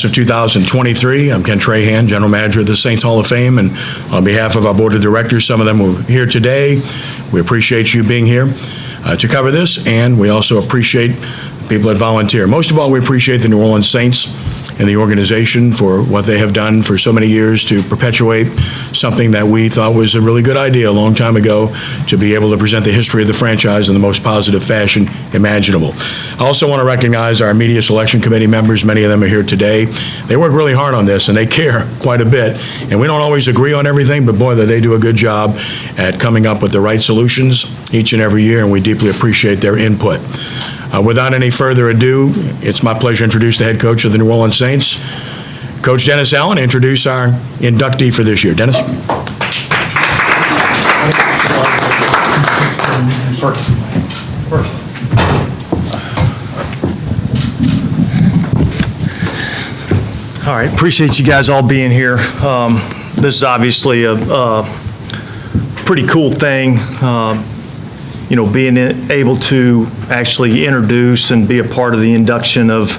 class of 2023. I'm Ken Trahan, General Manager of the Saints Hall of Fame, and on behalf of our Board of Directors, some of them were here today. We appreciate you being here to cover this, and we also appreciate people that volunteer. Most of all, we appreciate the New Orleans Saints and the organization for what they have done for so many years to perpetuate something that we thought was a really good idea a long time ago, to be able to present the history of the franchise in the most positive fashion imaginable. I also want to recognize our Media Selection Committee members. Many of them are here today. They work really hard on this, and they care quite a bit. And we don't always agree on everything, but boy, they do a good job at coming up with the right solutions each and every year, and we deeply appreciate their input. Without any further ado, it's my pleasure to introduce the head coach of the New Orleans Saints, Coach Dennis Allen, introduce our inductee for this year. Dennis. All right, appreciate you guys all being here. This is obviously a pretty cool thing. You know, being able to actually introduce and be a part of the induction of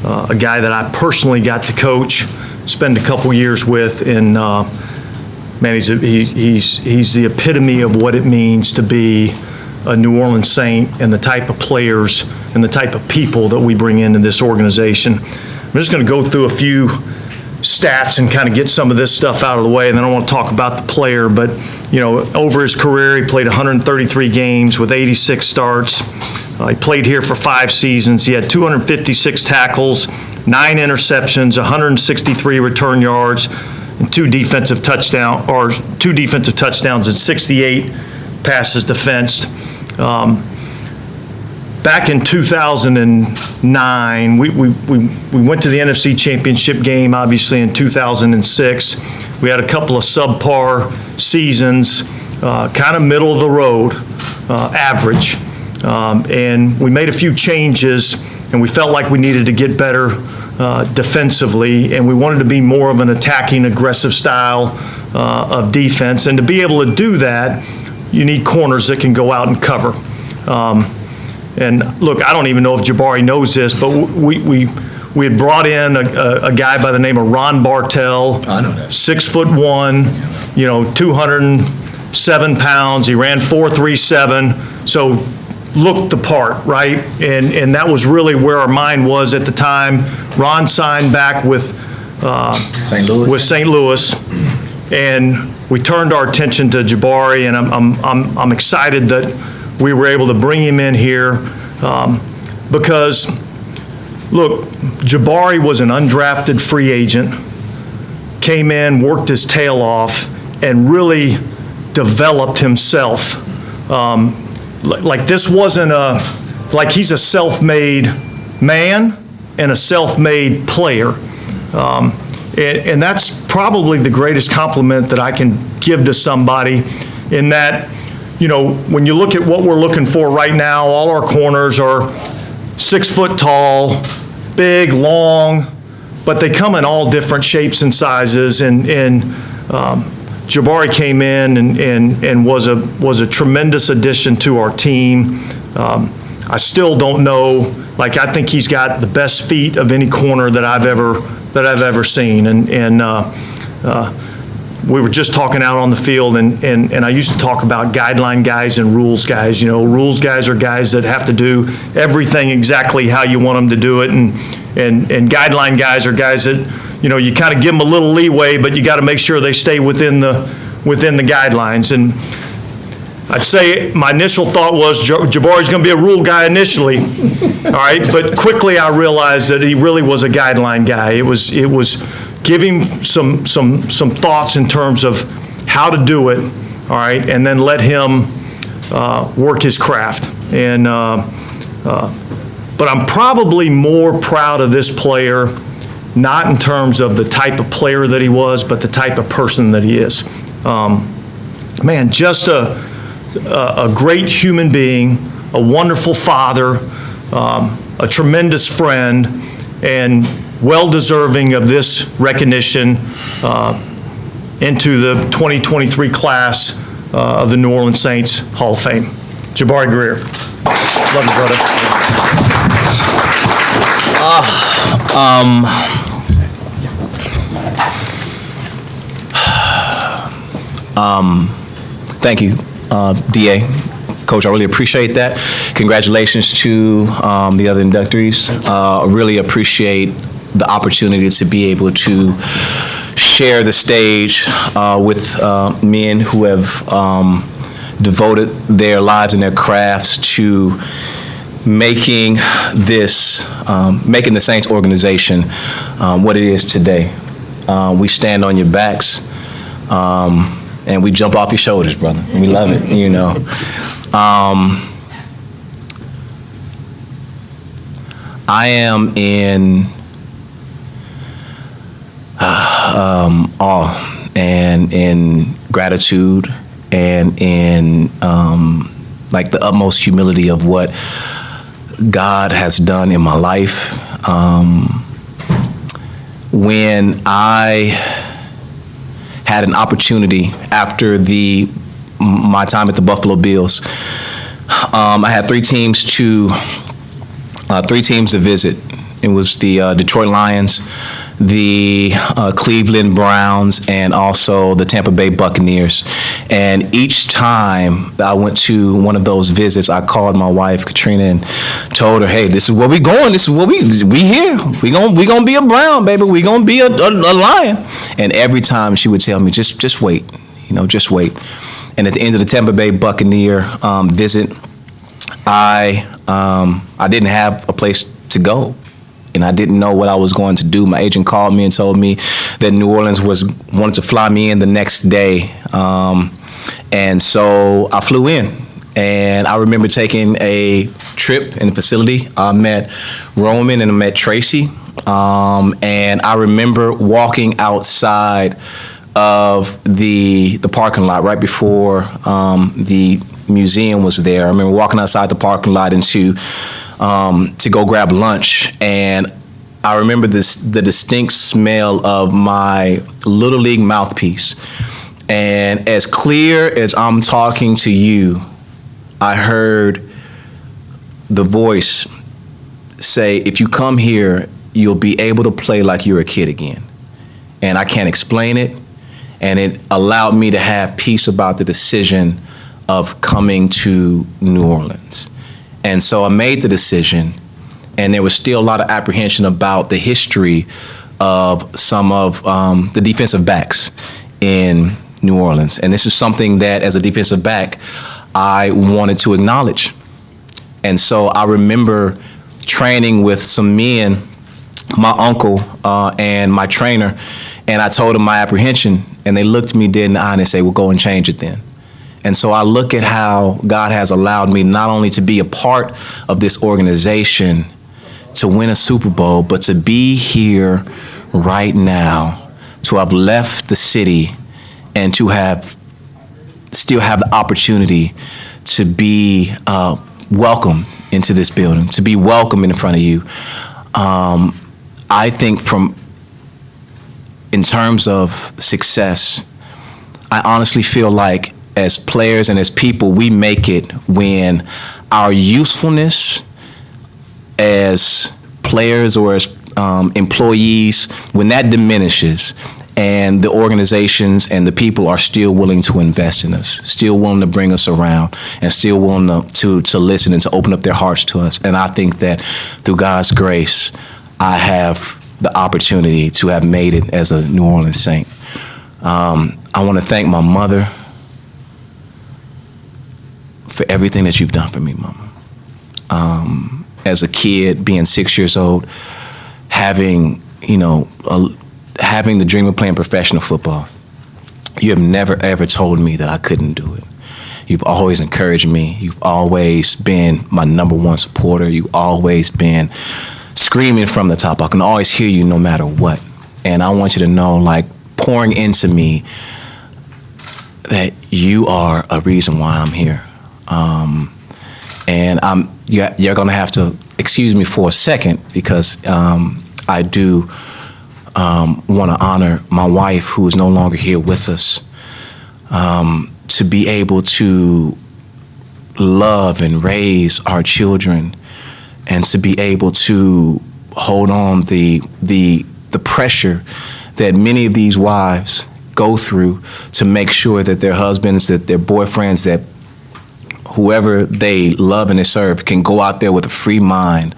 a guy that I personally got to coach, spend a couple years with, and man, he's the epitome of what it means to be a New Orleans Saint and the type of players and the type of people that we bring into this organization. I'm just going to go through a few stats and kind of get some of this stuff out of the way, and then I want to talk about the player. But you know, over his career, he played 133 games with 86 starts. He played here for 5 seasons. He had 256 tackles, 9 interceptions, 163 return yards, and 2 defensive touchdowns, and 68 passes defensed. Back in 2009, we went to the NFC Championship game, obviously, in 2006. We had a couple of subpar seasons, kind of middle of the road, average. And we made a few changes, and we felt like we needed to get better defensively, and we wanted to be more of an attacking, aggressive style of defense. And to be able to do that, you need corners that can go out and cover. And look, I don't even know if Jabari knows this, but we had brought in a guy by the name of Ron Bartell. I know that. 6'1", you know, 207 pounds. He ran 4.37, so looked the part, right? And that was really where our mind was at the time. Ron signed back with St. Louis, and we turned our attention to Jabari, and I'm excited that we were able to bring him in here because, look, Jabari was an undrafted free agent, came in, worked his tail off, and really developed himself. Like this wasn't like he's a self-made man and a self-made player. And that's probably the greatest compliment that I can give to somebody, in that, you know, when you look at what we're looking for right now, all our corners are 6 foot tall, big, long, but they come in all different shapes and sizes. And Jabari came in and was a tremendous addition to our team. I still don't know, like, I think he's got the best feet of any corner that I've ever seen. And we were just talking out on the field, and I used to talk about guideline guys and rules guys. You know, rules guys are guys that have to do everything exactly how you want them to do it, and guideline guys are guys that, you know, you kind of give them a little leeway, but you got to make sure they stay within the guidelines. And I'd say my initial thought was Jabari's going to be a rule guy initially, all right, but quickly I realized that he really was a guideline guy. It was give him some thoughts in terms of how to do it, all right, and then let him work his craft. And but I'm probably more proud of this player, not in terms of the type of player that he was, but the type of person that he is. Man, just a great human being, a wonderful father, a tremendous friend, and well-deserving of this recognition into the 2023 class of the New Orleans Saints Hall of Fame. Jabari Greer. Love you, brother. Thank you, DA. Coach, I really appreciate that. Congratulations to the other inductees. I really appreciate the opportunity to be able to share the stage with men who have devoted their lives and their crafts to making the Saints organization what it is today. We stand on your backs, and we jump off your shoulders, brother. We love it, you know. I am in awe and in gratitude and in like the utmost humility of what God has done in my life. When I had an opportunity after my time at the Buffalo Bills, I had three teams to visit. It was the Detroit Lions, the Cleveland Browns, and also the Tampa Bay Buccaneers. And each time I went to one of those visits, I called my wife, Katrina, and told her, hey, this is where we going. This is what we here. We gonna be a Brown, baby. We gonna be a Lion. And every time she would tell me, just wait, just wait. And at the end of the Tampa Bay Buccaneer visit, I didn't have a place to go. And I didn't know what I was going to do. My agent called me and told me that New Orleans wanted to fly me in the next day. And so I flew in. And I remember taking a trip in the facility. I met Roman and I met Tracy. And I remember walking outside of the parking lot right before the museum was there. I remember walking outside the parking lot into to go grab lunch, and I remember the distinct smell of my Little League mouthpiece. And as clear as I'm talking to you, I heard the voice say, if you come here, you'll be able to play like you're a kid again. And I can't explain it, and it allowed me to have peace about the decision of coming to New Orleans. And so I made the decision, and there was still a lot of apprehension about the history of some of the defensive backs in New Orleans. And this is something that, as a defensive back, I wanted to acknowledge. And so I remember training with some men, my uncle and my trainer, and I told them my apprehension, and they looked me dead in the eye and they say, well, go and change it then. And so I look at how God has allowed me not only to be a part of this organization, to win a Super Bowl, but to be here right now, to have left the city and to still have the opportunity to be welcome into this building, to be welcome in front of you. I think in terms of success, I honestly feel like as players and as people, we make it when our usefulness as players or as employees, when that diminishes and the organizations and the people are still willing to invest in us, still willing to bring us around, and still willing to listen and to open up their hearts to us. And I think that through God's grace, I have the opportunity to have made it as a New Orleans Saint. I want to thank my mother for everything that you've done for me, Mama. As a kid, being 6 years old, having the dream of playing professional football, you have never, ever told me that I couldn't do it. You've always encouraged me. You've always been my number one supporter. You've always been screaming from the top. I can always hear you no matter what. And I want you to know, like, pouring into me that you are a reason why I'm here. And you're going to have to excuse me for a second, because I do want to honor my wife, who is no longer here with us, to be able to love and raise our children, and to be able to hold on the pressure that many of these wives go through to make sure that their husbands, that their boyfriends, that whoever they love and they serve can go out there with a free mind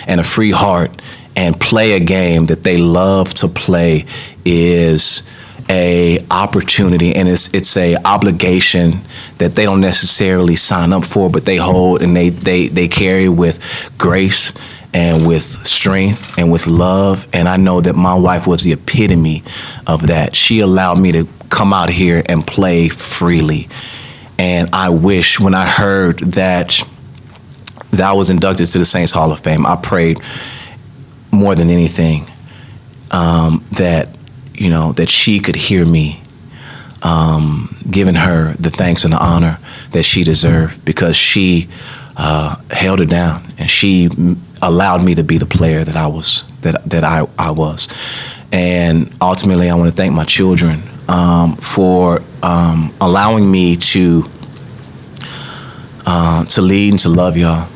and a free heart and play a game that they love to play is a opportunity, and it's a obligation that they don't necessarily sign up for, but they hold and they carry with grace and with strength and with love. And I know that my wife was the epitome of that. She allowed me to come out here and play freely. And I wish, when I heard that I was inducted to the Saints Hall of Fame, I prayed more than anything that she could hear me, giving her the thanks and the honor that she deserved, because she held it down and she allowed me to be the player that I was. And ultimately, I want to thank my children for allowing me to lead and to love y'all.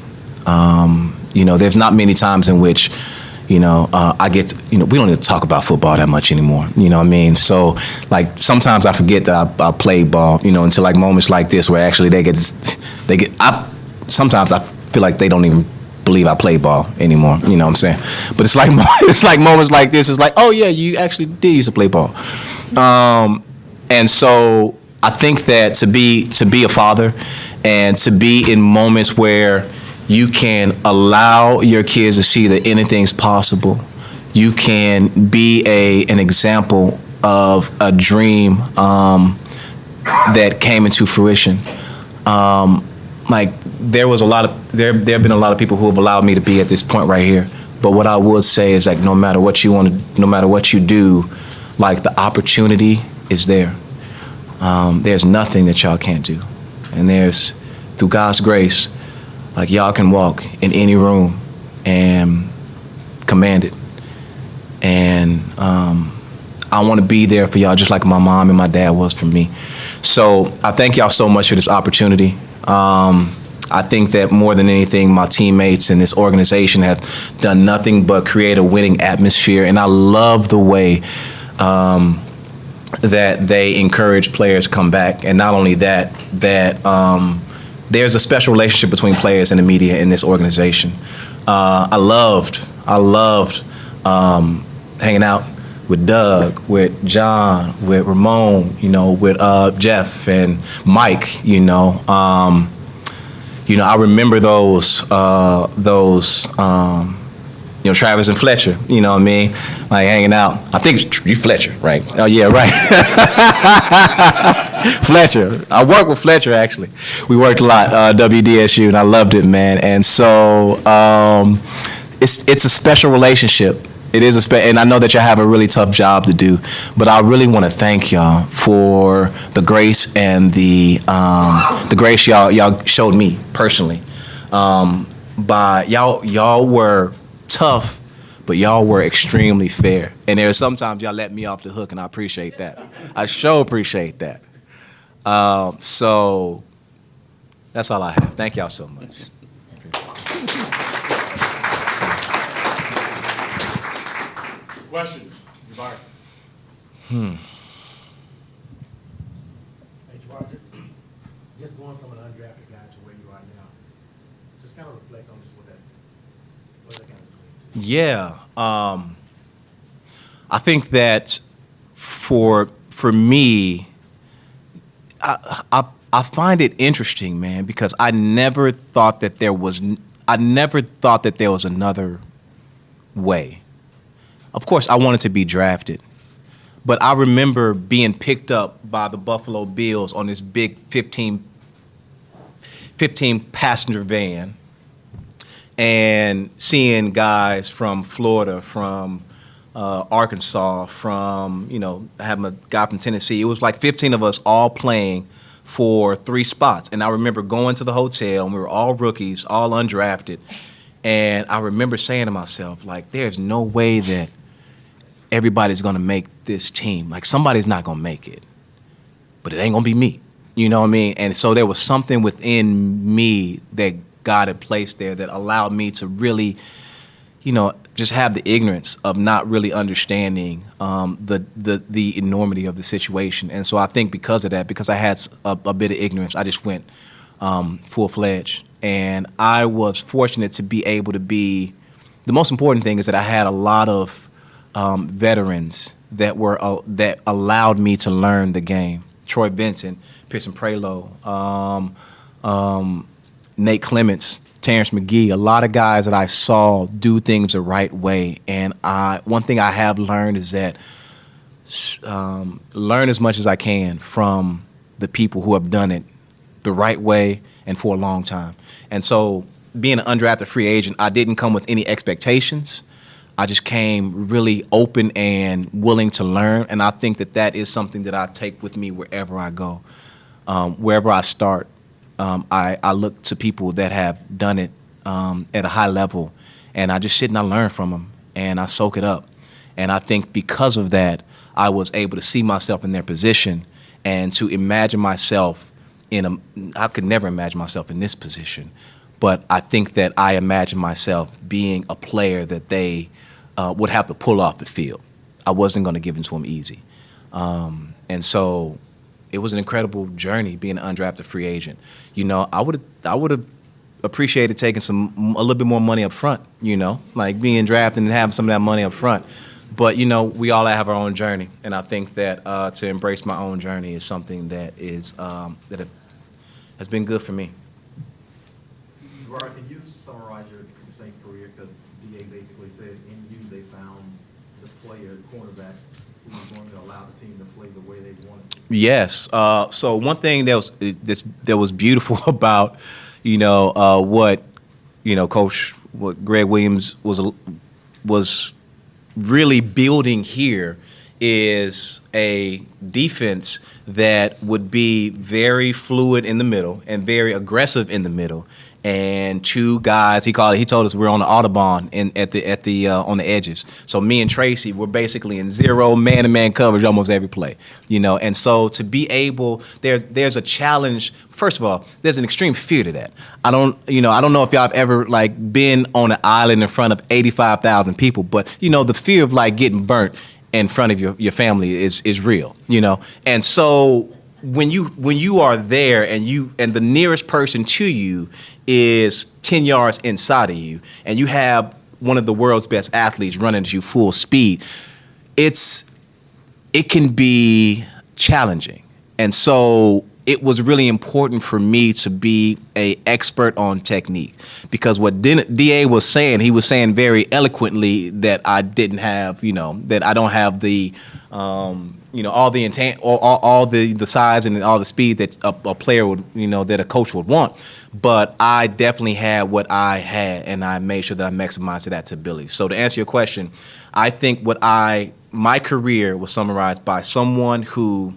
There's not many times in which I get to, we don't need to talk about football that much anymore. You know what I mean? So, like, sometimes I forget that I played ball, until like moments like this where actually sometimes I feel like they don't even believe I play ball anymore. You know what I'm saying? But it's like moments like this. It's like, oh yeah, you actually did used to play ball. And so I think that to be a father and to be in moments where you can allow your kids to see that anything's possible. You can be an example of a dream that came into fruition. There have been a lot of people who have allowed me to be at this point right here. But what I would say is, like, no matter what you do, like, the opportunity is there. There's nothing that y'all can't do. And through God's grace, like, y'all can walk in any room and command it. And I want to be there for y'all just like my mom and my dad was for me. So I thank y'all so much for this opportunity. I think that more than anything, my teammates and this organization have done nothing but create a winning atmosphere. And I love the way that they encourage players to come back. And not only that there's a special relationship between players and the media in this organization. I loved hanging out with Doug, with John, with Ramon, with Jeff and Mike. I remember those Travis and Fletcher, you know what I mean? Like, hanging out. I think you Fletcher, right? Oh, yeah, right. Fletcher. I worked with Fletcher, actually. We worked a lot, WDSU, and I loved it, man. And so it's a special relationship. It is and I know that y'all have a really tough job to do, but I really want to thank y'all for the grace and the grace y'all showed me personally. By y'all were tough, but y'all were extremely fair. And there's sometimes y'all let me off the hook, and I appreciate that. I sure appreciate that. So that's all I have. Thank y'all so much. Questions? Jabari. Hey, Jabari, just going from an undrafted guy to where you are now, just kind of reflect on just what that kind of means. Yeah, I think that for me, I find it interesting, man, because I never thought that there was another way. Of course, I wanted to be drafted, but I remember being picked up by the Buffalo Bills on this big 15 passenger van and seeing guys from Florida, from Arkansas, from, having a guy from Tennessee. It was like 15 of us all playing for 3 spots. And I remember going to the hotel, and we were all rookies, all undrafted. And I remember saying to myself, like, there's no way that everybody's going to make this team. Like, somebody's not going to make it, but it ain't going to be me. You know what I mean? And so there was something within me that God had placed there that allowed me to really, just have the ignorance of not really understanding the enormity of the situation. And so I think because of that, because I had a bit of ignorance, I just went full-fledged. And I was fortunate to be able to be, the most important thing is that I had a lot of veterans that allowed me to learn the game. Troy Benson, Pearson Prelo, Nate Clements, Terrence McGee, a lot of guys that I saw do things the right way. And one thing I have learned is that learn as much as I can from the people who have done it the right way and for a long time. And so being an undrafted free agent, I didn't come with any expectations. I just came really open and willing to learn. And I think that is something that I take with me wherever I go. Wherever I start, I look to people that have done it at a high level, and I just sit and I learn from them, and I soak it up. And I think because of that, I was able to see myself in their position and to imagine myself I could never imagine myself in this position, but I think that I imagine myself being a player that they would have to pull off the field. I wasn't going to give it to them easy. And so it was an incredible journey being an undrafted free agent. You know, I would have appreciated taking a little bit more money up front, you know, like being drafted and having some of that money up front. But, you know, we all have our own journey, and I think that to embrace my own journey is something that has been good for me. Jabari, can you summarize your Saints career? Because DA basically said in you they found the player, cornerback, who was going to allow the team to play the way they wanted to. Yes. So one thing that was beautiful about, you know, what Greg Williams was really building here is a defense that would be very fluid in the middle and very aggressive in the middle, and two guys. He told us we're on the Audubon on the edges. So me and Tracy were basically in zero man-to-man coverage almost every play, you know. And so to be able, there's a challenge. First of all, there's an extreme fear to that. I don't know if y'all have ever like been on an island in front of 85,000 people, but you know the fear of like getting burnt in front of your family is real, you know. And so when you are there and the nearest person to you is 10 yards inside of you, and you have one of the world's best athletes running at you full speed, it can be challenging. And so it was really important for me to be an expert on technique, because what DA was saying, he was saying very eloquently that I didn't have, you know, that I don't have the, you know, all the intent, all the size and all the speed that a player would, you know, that a coach would want. But I definitely had what I had, and I made sure that I maximized that to ability. So to answer your question, I think my career was summarized by someone who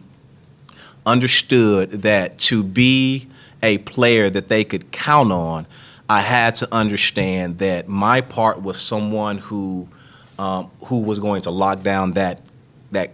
understood that to be a player that they could count on, I had to understand that my part was someone who was going to lock down that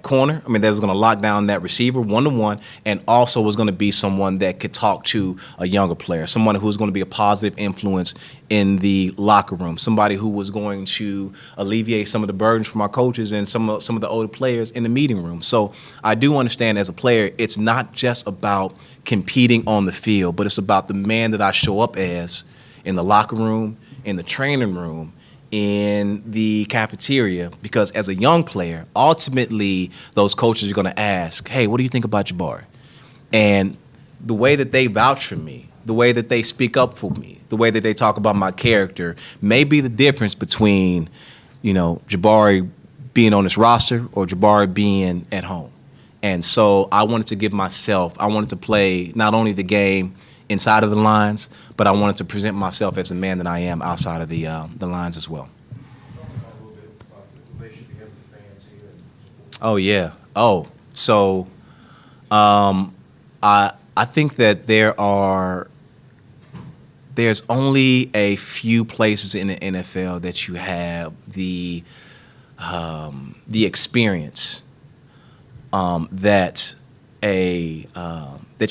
corner. I mean, that was going to lock down that receiver one-to-one, and also was going to be someone that could talk to a younger player, someone who was going to be a positive influence in the locker room, somebody who was going to alleviate some of the burdens from our coaches and some of the older players in the meeting room. So I do understand as a player, it's not just about competing on the field, but it's about the man that I show up as in the locker room, in the training room, in the cafeteria. Because as a young player, ultimately those coaches are going to ask, hey, what do you think about Jabari? And the way that they vouch for me, the way that they speak up for me, the way that they talk about my character may be the difference between, you know, Jabari being on this roster or Jabari being at home. And so I wanted to play not only the game inside of the lines, but I wanted to present myself as the man that I am outside of the lines as well. Oh yeah. Oh, so I think that there's only a few places in the NFL that you have the experience that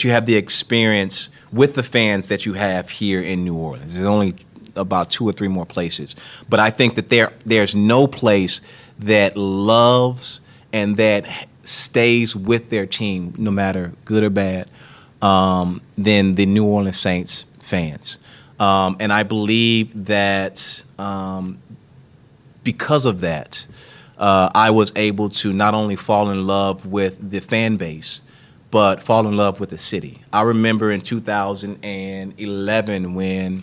you have the experience with the fans that you have here in New Orleans. There's only about 2 or 3 more places. But I think that there's no place that loves and that stays with their team, no matter good or bad, than the New Orleans Saints fans. And I believe that because of that, I was able to not only fall in love with the fan base, but fall in love with the city. I remember in 2011 when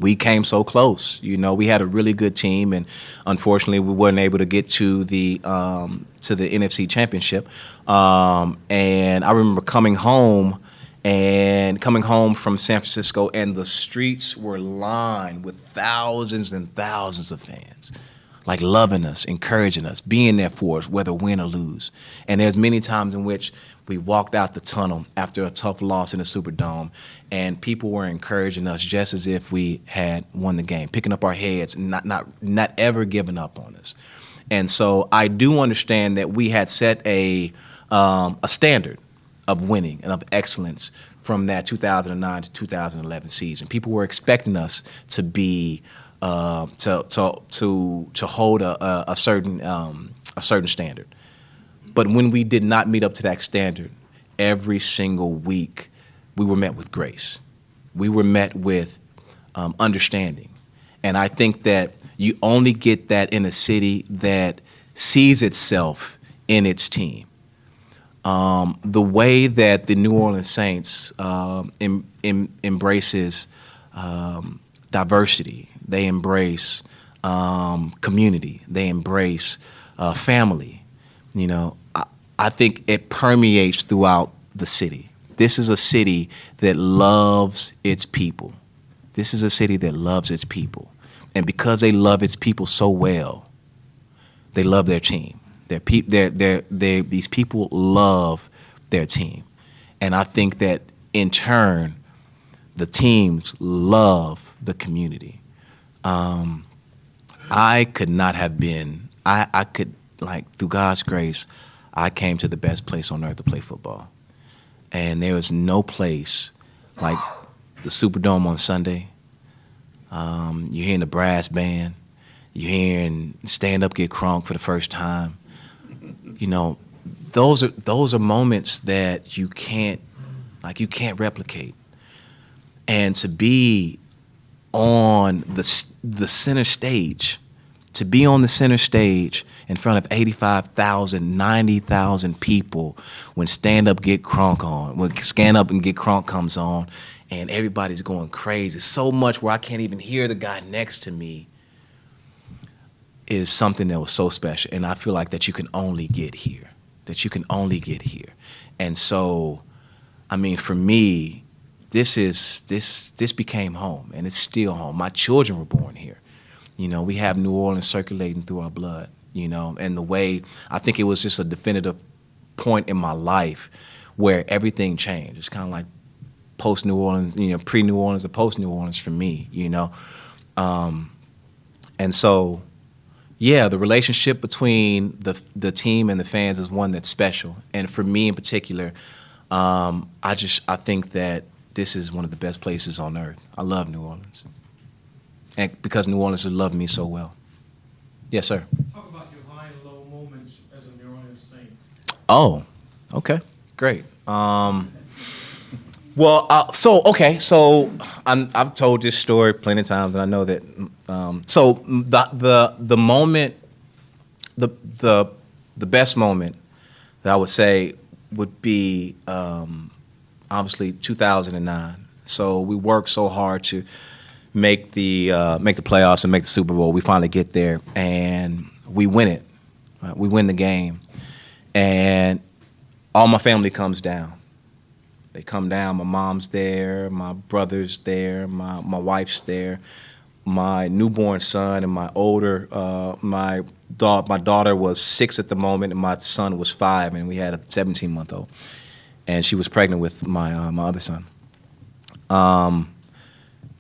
we came so close. You know, we had a really good team, and unfortunately, we weren't able to get to the NFC Championship. And I remember coming home from San Francisco, and the streets were lined with thousands and thousands of fans, like loving us, encouraging us, being there for us, whether win or lose. And there's many times in which we walked out the tunnel after a tough loss in the Superdome, and people were encouraging us just as if we had won the game, picking up our heads, not ever giving up on us. And so I do understand that we had set a standard of winning and of excellence from that 2009 to 2011 season. People were expecting us to be to hold a certain standard. But when we did not meet up to that standard, every single week we were met with grace. We were met with understanding. And I think that you only get that in a city that sees itself in its team. The way that the New Orleans Saints embraces diversity, they embrace community, they embrace family. You know, I think it permeates throughout the city. This is a city that loves its people. This is a city that loves its people. And because they love its people so well, they love their team. These people love their team. And I think that in turn, the teams love the community. I could not have been, I could, like, through God's grace, I came to the best place on earth to play football. And there is no place like the Superdome on Sunday. You're hearing the brass band. You're hearing Stand Up, Get Crunk for the first time. You know, those are moments that you can't replicate. And to be on the center stage, to be on the center stage in front of 85,000, 90,000 people when Stand Up, Get Crunk on, when Stand Up and Get Crunk comes on, and everybody's going crazy, so much where I can't even hear the guy next to me, is something that was so special. And I feel like that you can only get here, And so, I mean, for me, this became home, and it's still home. My children were born here. You know, we have New Orleans circulating through our blood, you know, and the way, I think it was just a definitive point in my life where everything changed. It's kind of like post-New Orleans, you know, pre-New Orleans or post-New Orleans for me, you know. And so, yeah, the relationship between the team and the fans is one that's special. And for me in particular, I think that this is one of the best places on earth. I love New Orleans. And because New Orleans has loved me so well. Yes, sir. Talk about your high and low moments as a New Orleans Saint. Oh, okay, great. So I've told this story plenty of times, and I know that. So the moment, the best moment that I would say would be obviously 2009. So we worked so hard to make the playoffs and make the Super Bowl. We finally get there and we win it. Right? We win the game, and all my family comes down. They come down. My mom's there, my brother's there, my wife's there, my newborn son, and my older my daughter was 6 at the moment, and my son was 5, and we had a 17-month-old, and she was pregnant with my other son.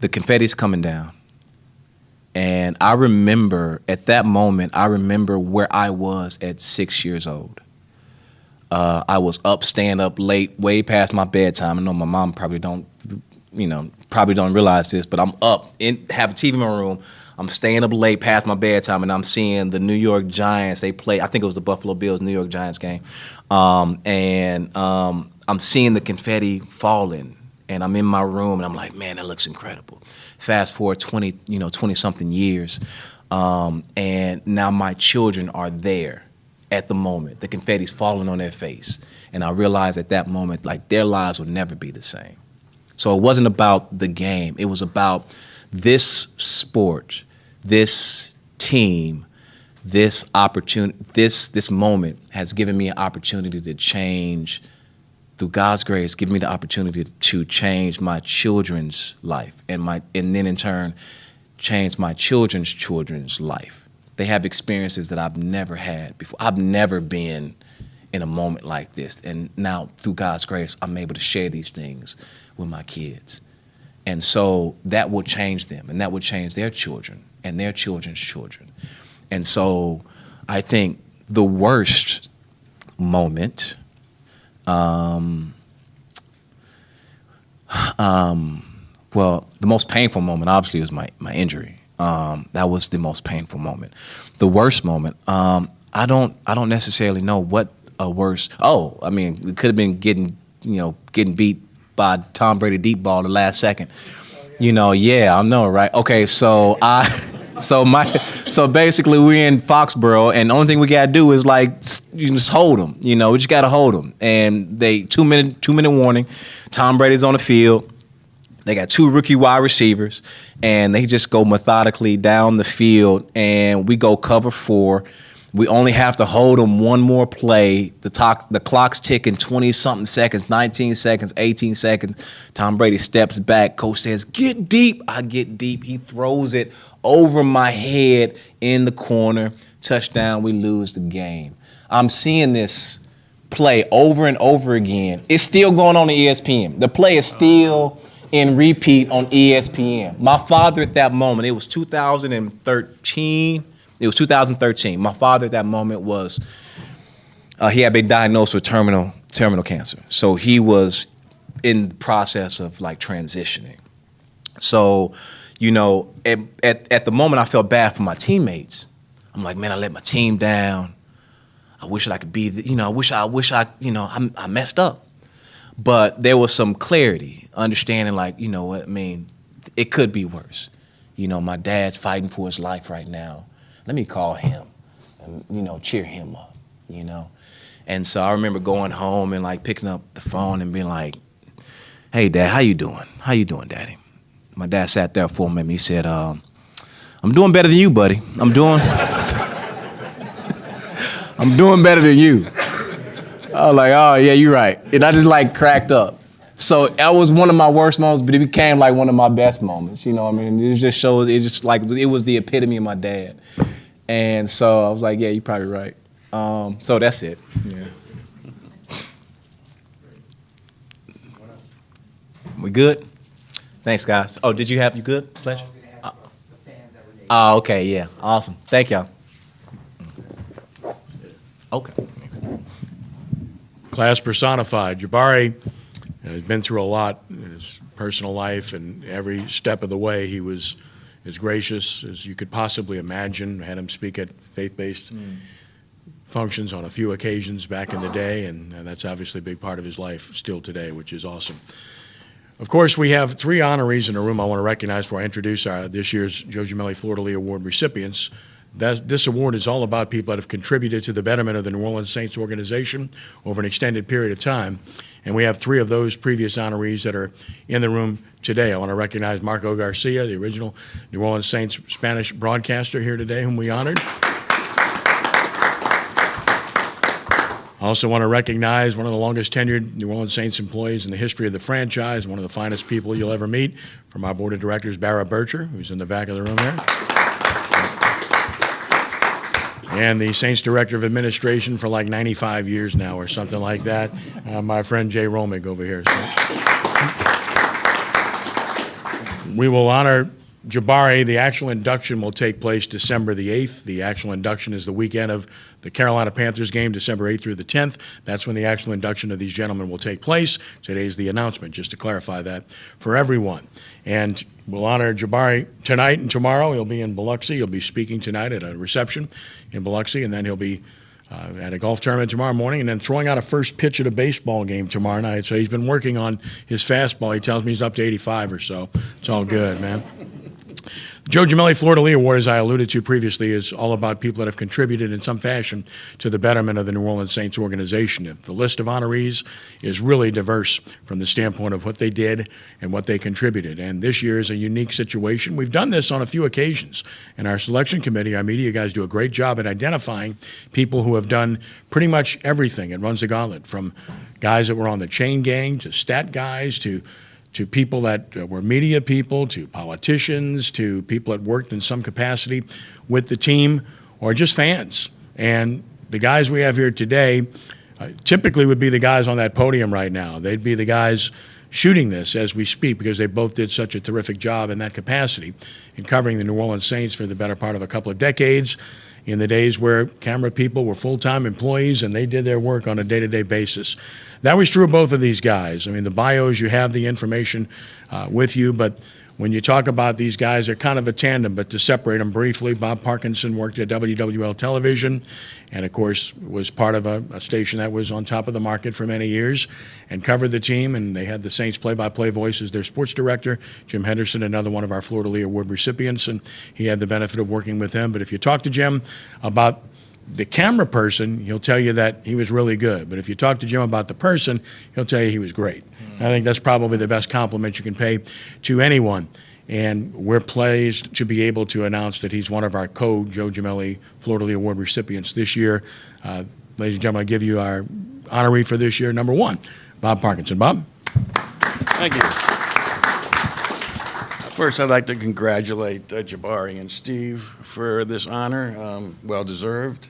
The confetti's coming down, and I remember at that moment. I remember where I was at 6 years old. I was up, staying up late, way past my bedtime. I know my mom probably don't, probably don't realize this, but I'm up, have a TV in my room. I'm staying up late past my bedtime, and I'm seeing the New York Giants. They play, I think it was the Buffalo Bills New York Giants game. I'm seeing the confetti falling, and I'm in my room, and I'm like, man, that looks incredible. Fast forward 20-something years, and now my children are there at the moment. The confetti's falling on their face. And I realized at that moment, like, their lives would never be the same. So it wasn't about the game. It was about this sport, this team, this opportunity, this moment has given me an opportunity to change, through God's grace, given me the opportunity to change my children's life, and then in turn, change my children's children's life. They have experiences that I've never had before. I've never been in a moment like this, and now through God's grace, I'm able to share these things with my kids. And so that will change them, and that will change their children and their children's children. And so I think the worst moment, well, the most painful moment obviously was my injury. That was the most painful moment. The worst moment, I don't necessarily know what a worse. Oh, I mean, we could have been getting beat by Tom Brady deep ball the last second. Yeah, I know, right? Okay, so basically we're in Foxborough, and the only thing we gotta do is you just hold them. We just gotta hold them. And they 2-minute warning. Tom Brady's on the field. They got 2 rookie wide receivers, and they just go methodically down the field, and we go cover 4. We only have to hold them one more play. The clock's ticking, 20-something seconds, 19 seconds, 18 seconds. Tom Brady steps back. Coach says, get deep. I get deep. He throws it over my head in the corner. Touchdown, we lose the game. I'm seeing this play over and over again. It's still going on ESPN. The play is still in repeat on ESPN. My father at that moment, it was 2013. It was 2013. My father at that moment was, he had been diagnosed with terminal cancer. So he was in the process of transitioning. So, at the moment I felt bad for my teammates. I'm like, man, I let my team down. I wish I could be, I messed up. But there was some clarity, understanding it could be worse. My dad's fighting for his life right now. Let me call him and, cheer him up, And so I remember going home and picking up the phone and being like, hey, Dad, how you doing? How you doing, Daddy? My dad sat there for a minute. He said, I'm doing better than you, buddy. I'm doing better than you. I was like, oh, yeah, you're right. And I just cracked up. So that was one of my worst moments, but it became one of my best moments. You know what I mean? It just shows, it was the epitome of my dad. And so I was like, yeah, you're probably right. So that's it. Yeah. We good? Thanks, guys. Oh, did you good? Pleasure? Oh, okay, yeah. Awesome. Thank y'all. Okay. Class personified. Jabari has been through a lot in his personal life, and every step of the way he was as gracious as you could possibly imagine. Had him speak at faith-based functions on a few occasions back in the day, and that's obviously a big part of his life still today, which is awesome. Of course, we have 3 honorees in the room I want to recognize before I introduce this year's Joe Gemelli Fleur Lee Award recipients. This award is all about people that have contributed to the betterment of the New Orleans Saints organization over an extended period of time. And we have 3 of those previous honorees that are in the room today. I want to recognize Marco Garcia, the original New Orleans Saints Spanish broadcaster here today, whom we honored. I also want to recognize one of the longest tenured New Orleans Saints employees in the history of the franchise, one of the finest people you'll ever meet, from our board of directors, Barra Bircher, who's in the back of the room there. And the Saints Director of Administration for 95 years now or something like that, my friend Jay Romig over here. So we will honor Jabari, the actual induction will take place December the 8th. The actual induction is the weekend of the Carolina Panthers game, December 8th through the 10th. That's when the actual induction of these gentlemen will take place. Today's the announcement, just to clarify that for everyone. And we'll honor Jabari tonight and tomorrow. He'll be in Biloxi. He'll be speaking tonight at a reception in Biloxi, and then he'll be at a golf tournament tomorrow morning, and then throwing out a first pitch at a baseball game tomorrow night. So he's been working on his fastball. He tells me he's up to 85 or so. It's all good, man. Joe Gemelli Florida Lee Award, as I alluded to previously, is all about people that have contributed in some fashion to the betterment of the New Orleans Saints organization. The list of honorees is really diverse from the standpoint of what they did and what they contributed. And this year is a unique situation. We've done this on a few occasions. And our selection committee, our media guys do a great job at identifying people who have done pretty much everything. It runs the gauntlet, from guys that were on the chain gang to stat guys to people that were media people, to politicians, to people that worked in some capacity with the team, or just fans. And the guys we have here today typically would be the guys on that podium right now. They'd be the guys shooting this as we speak, because they both did such a terrific job in that capacity in covering the New Orleans Saints for the better part of a couple of decades, in the days where camera people were full-time employees and they did their work on a day-to-day basis. That was true of both of these guys. I mean, the bios, you have the information with you, but when you talk about these guys, they're kind of a tandem. But to separate them briefly, Bob Parkinson worked at WWL Television and, of course, was part of a station that was on top of the market for many years and covered the team. And they had the Saints play-by-play voice as their sports director. Jim Henderson, another one of our Florida Lee Award recipients, and he had the benefit of working with him. But if you talk to Jim about the camera person, he'll tell you that he was really good. But if you talk to Jim about the person, he'll tell you he was great. I think that's probably the best compliment you can pay to anyone. And we're pleased to be able to announce that he's one of our Joe Gemelli Florida Lee Award recipients this year. Ladies and gentlemen, I give you our honoree for this year, number 1, Bob Parkinson. Bob? Thank you. First, I'd like to congratulate Jabari and Steve for this honor, well-deserved.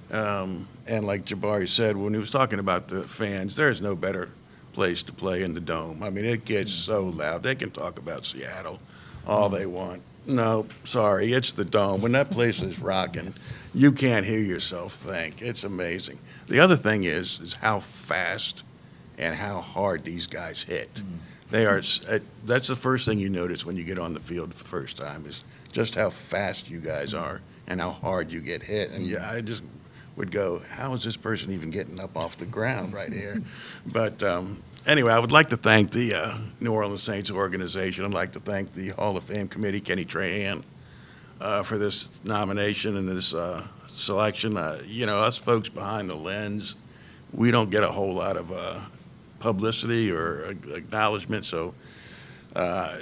And like Jabari said, when he was talking about the fans, there's no better place to play in the Dome. I mean, it gets so loud. They can talk about Seattle all they want. No, sorry, it's the Dome. When that place is rocking, you can't hear yourself think. It's amazing. The other thing is how fast and how hard these guys hit. They are. That's the first thing you notice when you get on the field for the first time, is just how fast you guys are and how hard you get hit. And yeah, I just would go, how is this person even getting up off the ground right here? But anyway, I would like to thank the New Orleans Saints organization. I'd like to thank the Hall of Fame committee, Kenny Trahan, for this nomination and this selection. You know, us folks behind the lens, we don't get a whole lot of publicity or acknowledgement. So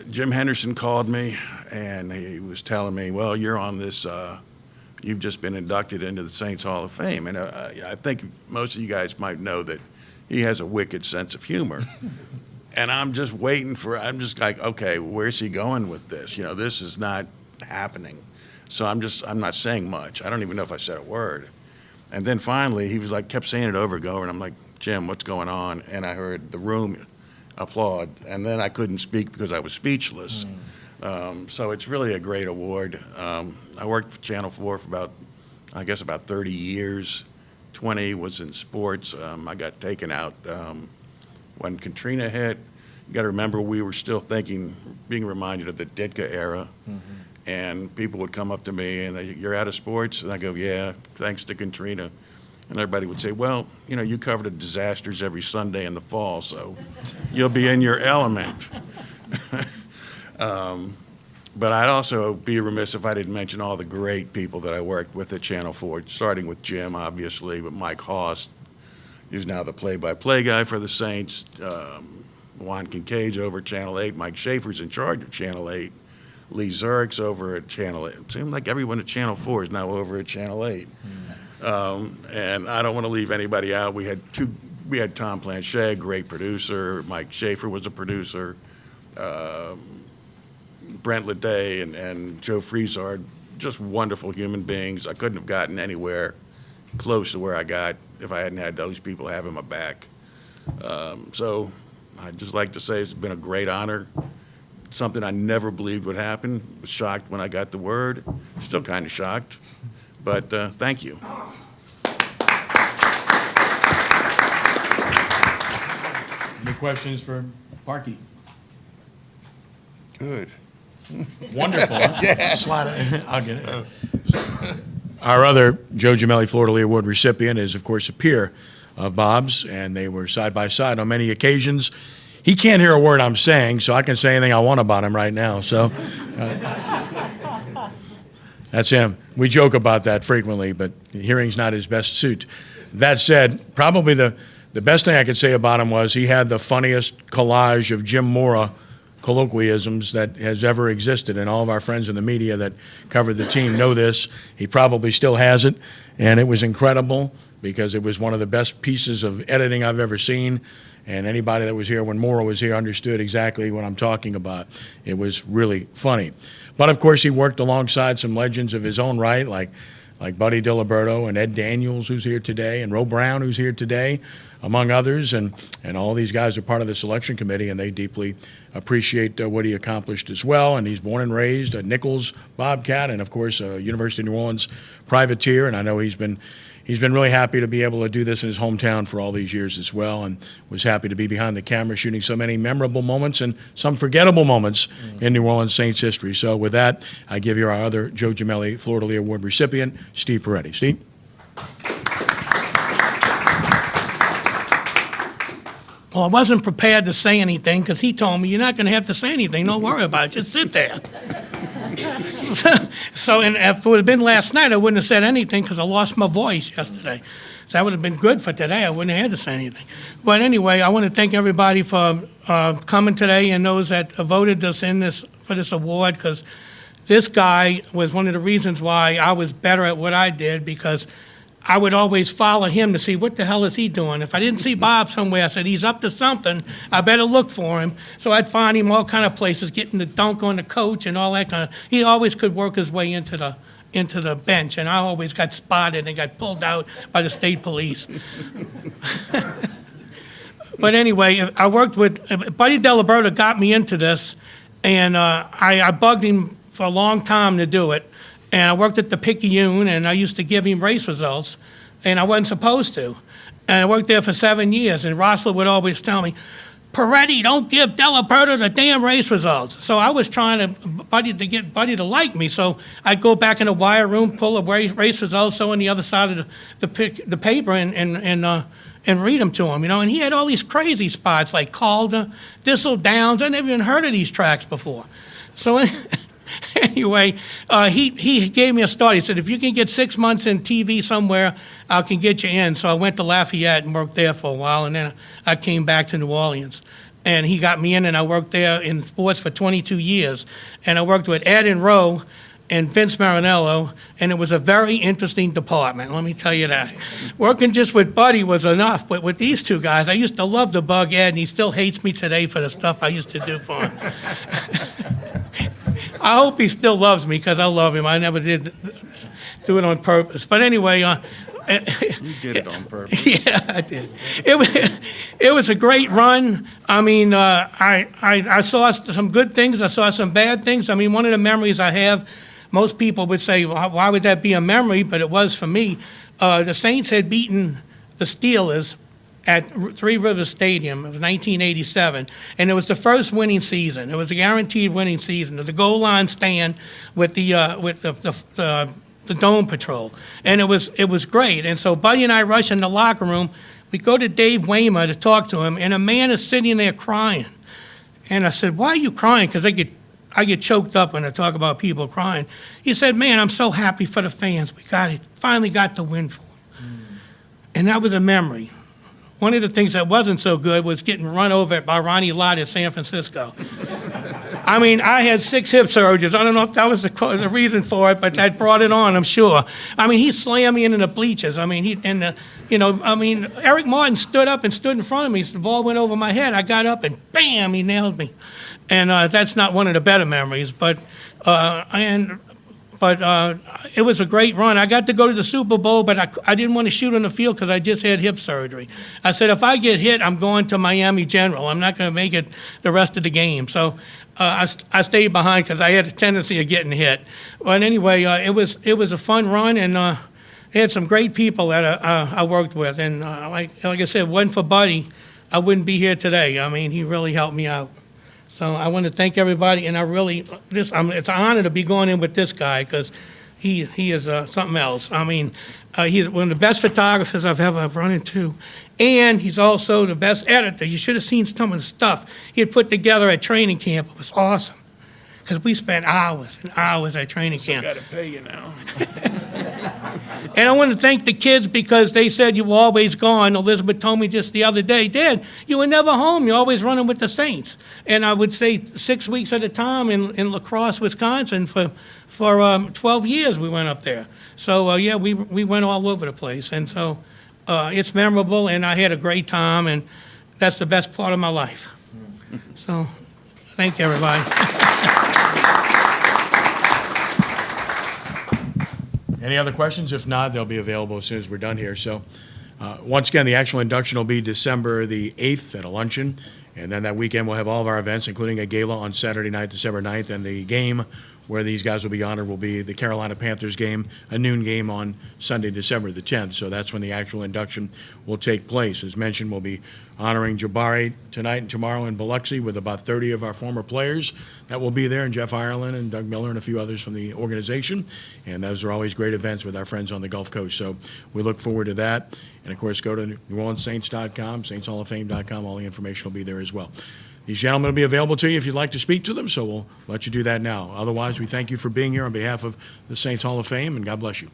Jim Henderson called me, and he was telling me, well, you're on this, you've just been inducted into the Saints Hall of Fame. And I think most of you guys might know that he has a wicked sense of humor. And I'm just I'm just like, okay, where's he going with this? You know, this is not happening. So I'm not saying much. I don't even know if I said a word. And then finally, he was like, kept saying it over and over, and I'm like, Jim, what's going on? And I heard the room applaud, and then I couldn't speak because I was speechless. So it's really a great award. I worked for Channel 4 for about 30 years. 20 was in sports. I got taken out when Katrina hit. You got to remember, we were still being reminded of the Ditka era. And people would come up to me and you're out of sports? And I go, yeah, thanks to Katrina. And everybody would say, well, you know, you cover the disasters every Sunday in the fall, so you'll be in your element. But I'd also be remiss if I didn't mention all the great people that I worked with at Channel 4, starting with Jim, obviously, but Mike Hoss, who's now the play-by-play guy for the Saints. Juan Kincaid's over at Channel 8. Mike Schaefer's in charge of Channel 8. Lee Zurich's over at Channel 8. It seems like everyone at Channel 4 is now over at Channel 8. And I don't want to leave anybody out. We had Tom Planchet, great producer. Mike Schaefer was a producer. Brent Leday and Joe Friesard, just wonderful human beings. I couldn't have gotten anywhere close to where I got if I hadn't had those people having my back. So I'd just like to say it's been a great honor something I never believed would happen. Was shocked when I got the word. Still kind of shocked, but thank you. Any questions for Parky? Good. Wonderful, huh? Yeah. I'll get it. Our other Joe Gemelli Fleur de Lis Award recipient is, of course, a peer of Bob's, and they were side by side on many occasions. He can't hear a word I'm saying, so I can say anything I want about him right now. So that's him. We joke about that frequently, but hearing's not his best suit. That said, probably the best thing I could say about him was he had the funniest collage of Jim Mora colloquialisms that has ever existed, and all of our friends in the media that covered the team know this. He probably still has it, and it was incredible because it was one of the best pieces of editing I've ever seen, and anybody that was here when Mora was here understood exactly what I'm talking about. It was really funny. But of course he worked alongside some legends of his own right, like Buddy Diliberto and Ed Daniels, who's here today, and Ro Brown, who's here today, among others, and all these guys are part of the selection committee, and they deeply appreciate what he accomplished as well. And he's born and raised a Nichols Bobcat, and of course a University of New Orleans privateer, and I know he's been really happy to be able to do this in his hometown for all these years as well, and was happy to be behind the camera shooting so many memorable moments and some forgettable moments in New Orleans Saints history. So with that, I give you our other Joe Gemelli Fleur de Lis Award recipient, Steve Paretti. Steve? Well, I wasn't prepared to say anything because he told me, you're not going to have to say anything. Don't worry about it. Just sit there. So, and if it would have been last night, I wouldn't have said anything because I lost my voice yesterday. So that would have been good for today. I wouldn't have had to say anything. But anyway, I want to thank everybody for coming today and those that voted us in for this award, because this guy was one of the reasons why I was better at what I did, because I would always follow him to see what the hell is he doing. If I didn't see Bob somewhere, I said, he's up to something. I better look for him. So I'd find him all kind of places, getting the dunk on the coach and all that kind of. He always could work his way into the bench, and I always got spotted and got pulled out by the state police. But anyway, I worked with Buddy Diliberto got me into this, and I bugged him for a long time to do it. And I worked at the Picayune, and I used to give him race results, and I wasn't supposed to. And I worked there for 7 years, and Rossler would always tell me, Paretti, don't give Diliberto the damn race results. So I was trying to get Buddy to like me. So I'd go back in the wire room, pull a race results, so on the other side of the paper, and read them to him, And he had all these crazy spots like Calder, Thistle Downs. I never even heard of these tracks before. So anyway, he gave me a start. He said, if you can get 6 months in TV somewhere, I can get you in. So I went to Lafayette and worked there for a while, and then I came back to New Orleans. And he got me in, and I worked there in sports for 22 years. And I worked with Ed and Roe and Vince Marinello, and it was a very interesting department, let me tell you that. Working just with Buddy was enough, but with these two guys, I used to love to bug Ed, and he still hates me today for the stuff I used to do for him. I hope he still loves me, because I love him. I never did do it on purpose. But anyway, You did it on purpose. yeah, I did. It was a great run. I mean, I saw some good things. I saw some bad things. I mean, one of the memories I have, most people would say, why would that be a memory? But it was for me. The Saints had beaten the Steelers at Three Rivers Stadium. It was 1987, and it was the first winning season. It was a guaranteed winning season. It was a goal line stand with the Dome Patrol, and it was great. And so Buddy and I rush in the locker room. We go to Dave Waymer to talk to him, and a man is sitting there crying. And I said, "Why are you crying?" Because I get choked up when I talk about people crying. He said, "Man, I'm so happy for the fans. We finally got the win for them." And that was a memory. One of the things that wasn't so good was getting run over by Ronnie Lott in San Francisco. I mean, I had 6 hip surgeries. I don't know if that was the reason for it, but that brought it on, I'm sure. I mean, he slammed me into the bleachers. I mean, Eric Martin stood up and stood in front of me. The ball went over my head. I got up and bam, he nailed me. And that's not one of the better memories. But but it was a great run. I got to go to the Super Bowl, but I didn't want to shoot on the field because I just had hip surgery. I said, if I get hit, I'm going to Miami General. I'm not going to make it the rest of the game. So I stayed behind because I had a tendency of getting hit. But anyway, it was a fun run, and had some great people that I worked with. And like I said, wasn't for Buddy, I wouldn't be here today. I mean, he really helped me out. So I want to thank everybody, and it's an honor to be going in with this guy because he is something else. I mean, he's one of the best photographers I've ever run into, and he's also the best editor. You should have seen some of the stuff he had put together at training camp. It was awesome because we spent hours and hours at training camp. Got to pay you now. And I want to thank the kids because they said you were always gone. Elizabeth told me just the other day, Dad, you were never home. You're always running with the Saints. And I would say 6 weeks at a time in La Crosse, Wisconsin for 12 years we went up there. So, yeah, we went all over the place. And so it's memorable, and I had a great time, and that's the best part of my life. So thank you, everybody. Any other questions? If not, they'll be available as soon as we're done here. So, once again, the actual induction will be December the 8th at a luncheon. And then that weekend, we'll have all of our events, including a gala on Saturday night, December 9th. And the game where these guys will be honored will be the Carolina Panthers game, a noon game on Sunday, December the 10th. So that's when the actual induction will take place. As mentioned, we'll be honoring Jabari tonight and tomorrow in Biloxi with about 30 of our former players that will be there, and Jeff Ireland and Doug Miller and a few others from the organization. And those are always great events with our friends on the Gulf Coast. So we look forward to that. And, of course, go to NewOrleansSaints.com, SaintsHallOfFame.com. All the information will be there as well. These gentlemen will be available to you if you'd like to speak to them, so we'll let you do that now. Otherwise, we thank you for being here on behalf of the Saints Hall of Fame, and God bless you.